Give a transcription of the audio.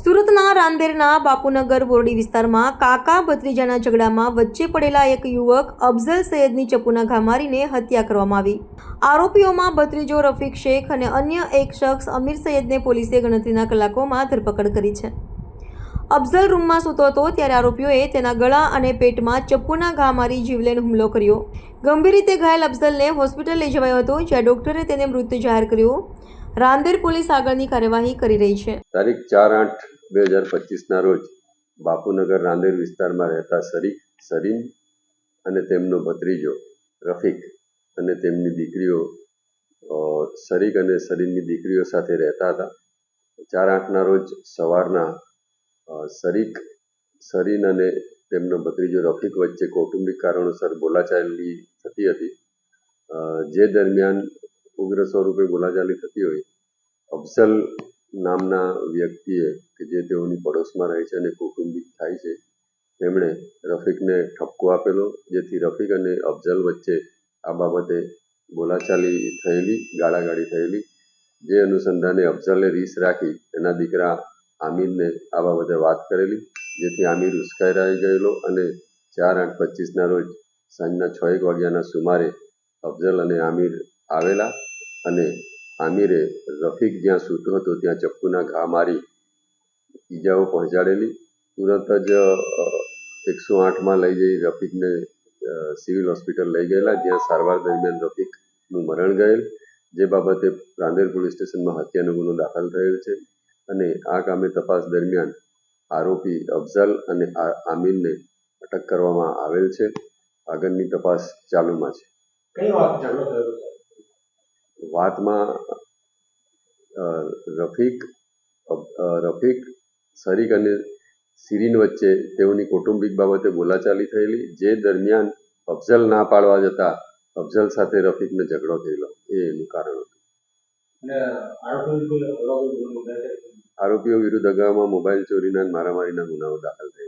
સુરતના રાંદેરના બાપુનગર બોરડી વિસ્તારમાં કાકા ભત્રીજાના ઝઘડામાં વચ્ચે પડેલા એક યુવક અફઝલ સૈયદની ચપ્પુના ઘા મારીને હત્યા કરવામાં આવી। આરોપીઓમાં ભત્રીજો રફીક શેખ અને અન્ય એક શખ્સ અમીર સૈયદને પોલીસે ગણતરીના કલાકોમાં ધરપકડ કરી છે। અફઝલ રૂમમાં સૂતો હતો ત્યારે આરોપીઓએ તેના ગળા અને પેટમાં ચપ્પુના ઘા મારી જીવલેણ હુમલો કર્યો। ગંભીર રીતે ઘાયલ અફઝલને હોસ્પિટલ લઈ જવાયો હતો, જ્યાં ડોક્ટરે તેને મૃત જાહેર કર્યો। રાંદેર પોલીસ આગળની કાર્યવાહી કરી રહી છે। તારીખ 4/8/2025 રોજ બાપુનગર રાંદેર વિસ્તારમાં રહેતા શરીક, સરીન અને તેમનો ભત્રીજો રફીક અને તેમની દીકરીઓ શરીક અને સરીનની દીકરીઓ સાથે રહેતા હતા। 4/8ના રોજ સવારના શરીક, સરીન અને તેમનો ભત્રીજો રફીક વચ્ચે કૌટુંબિક કારણોસર બોલાચાલી થતી હતી। જે દરમિયાન ઉગ્ર સ્વરૂપે બોલાચાલી થતી હોય અફઝલ નામના વ્યક્તિએ કે જે તેઓની પડોશમાં રહે છે અને કૌટુંબિક થાય છે, તેમણે રફીકને ઠપકો આપેલો, જેથી રફીક અને અફઝલ વચ્ચે આ બાબતે બોલાચાલી થયેલી, ગાળાગાળી થયેલી। જે અનુસંધાને અફઝલે રીસ રાખી તેના દીકરા આમિરને આ બાબતે વાત કરેલી, જેથી આમિર ઉશ્કેરાઈ ગયેલો અને 4/8/25ના રોજ સાંજના 6:00 વાગ્યાના સુમારે અફઝલ અને આમિર આવેલા અને આમિરે રફીક જ્યાં સૂતો હતો ત્યાં ચપ્પુના ઘા મારી ઈજાઓ પહોંચાડેલી। તુરંત જ 108માં લઈ જઈ રફીકને સિવિલ હોસ્પિટલ લઈ ગયેલા, જ્યાં સારવાર દરમિયાન રફીકનું મરણ ગયેલ। જે બાબતે રાંદેર પોલીસ સ્ટેશનમાં હત્યાનો ગુનો દાખલ થયેલ છે અને આ કામે તપાસ દરમિયાન આરોપી અફઝલ અને આમિરને અટક કરવામાં આવેલ છે। આગળની તપાસ ચાલુમાં છે। કઈ વાત ઝઘડો થયો છે? વાતમાં રફીક, શરીક અને સિરીન વચ્ચે તેઓની કૌટુંબિક બાબતે બોલાચાલી થયેલી। જે દરમિયાન અફઝલ ના પાડવા જતા અફઝલ સાથે રફીકને ઝઘડો થયેલો, એ એનું કારણ હતું। આરોપીઓ વિરુદ્ધ અગાઉમાં મોબાઈલ ચોરીના અને મારામારીના ગુનાઓ દાખલ થયેલા।